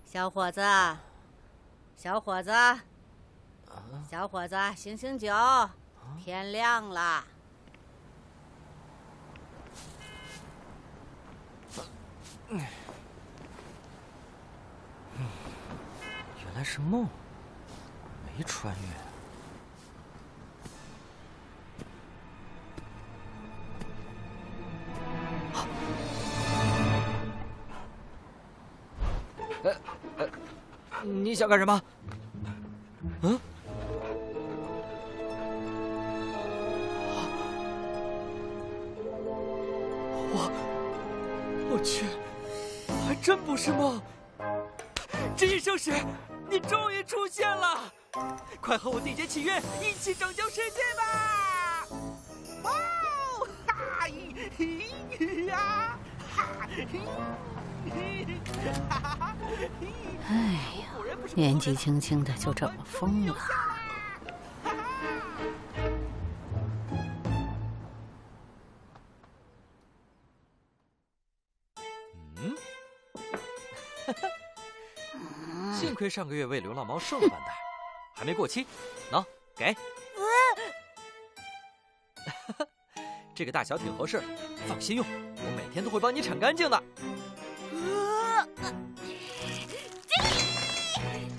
小伙子，小伙子，小伙子，醒醒酒，天亮了。原来是梦，没穿越。你想干什么？嗯？我去，还真不是梦！这一生时，你终于出现了！快和我缔结契约，一起拯救世界吧！哦，哈咦呀，哈咦。哎呀，年纪轻轻的就这么疯了。幸亏上个月为流浪猫剩了半袋，还没过期。喏，给。这个大小挺合适，放心用，我每天都会帮你铲干净的。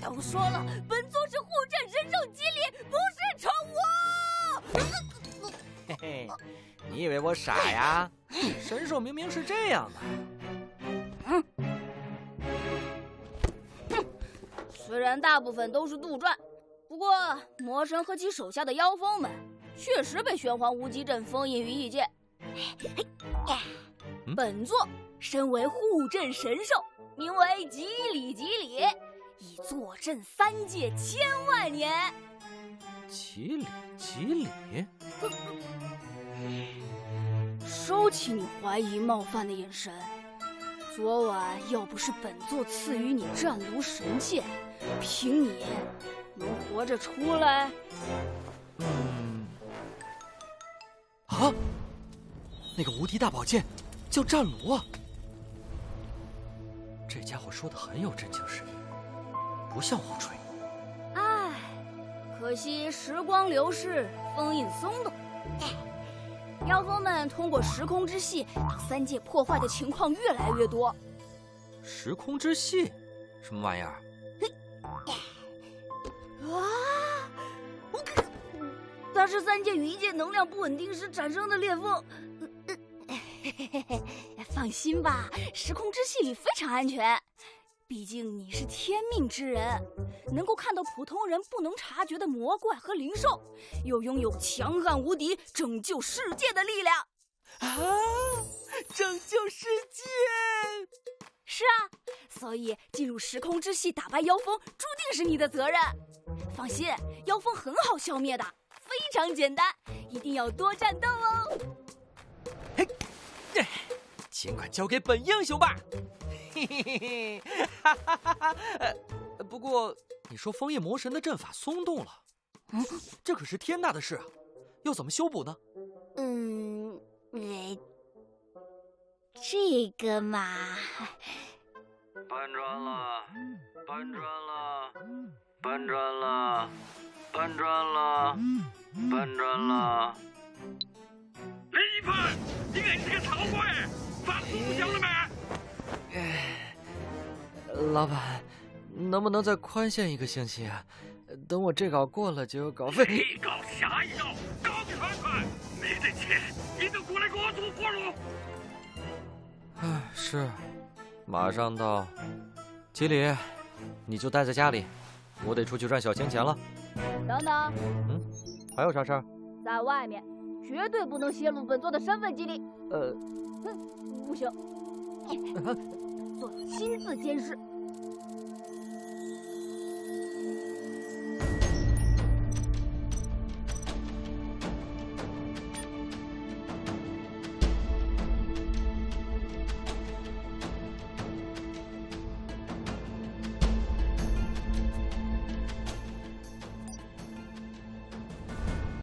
都说了，本座是护镇神兽吉里，不是宠物。嘿嘿，你以为我傻呀？神兽明明是这样的。虽然大部分都是杜撰，不过魔神和其手下的妖风们确实被玄黄无极阵封印于异界。本座身为护镇神兽，名为吉里，已坐镇三界千万年。吉里，收起你怀疑冒犯的眼神。昨晚要不是本座赐予你战炉神剑，凭你能活着出来？啊，那个无敌大宝剑叫战炉啊！这家伙说的很有真情实意，不像胡吹。唉，可惜时光流逝，封印松动。妖风们通过时空之隙，让三界破坏的情况越来越多。时空之隙，什么玩意儿？它是三界与一界能量不稳定时产生的裂缝。放心吧，时空之隙里非常安全。毕竟你是天命之人，能够看到普通人不能察觉的魔怪和灵兽，又拥有强悍无敌、拯救世界的力量。啊！拯救世界！是啊，所以进入时空之隙打败妖风，注定是你的责任。放心，妖风很好消灭的，非常简单，一定要多战斗哦。嘿，尽管交给本英雄吧。嘿嘿嘿嘿，哈哈哈哈！不过你说封印魔神的阵法松动了，这可是天大的事啊，要怎么修补呢？这个嘛，搬砖了，搬砖了，搬砖了，搬砖了，搬砖了。林一凡，你硬是个草鬼，发书想了没？老板，能不能再宽限一个星期啊？等我这稿过了就有稿费。一稿下一稿，搞看看，没得钱你就过来给我做活路。是，马上到。吉里，你就待在家里，我得出去赚小钱钱了。等等，还有啥事儿？在外面绝对不能泄露本座的身份，吉里。不行，做亲自监视。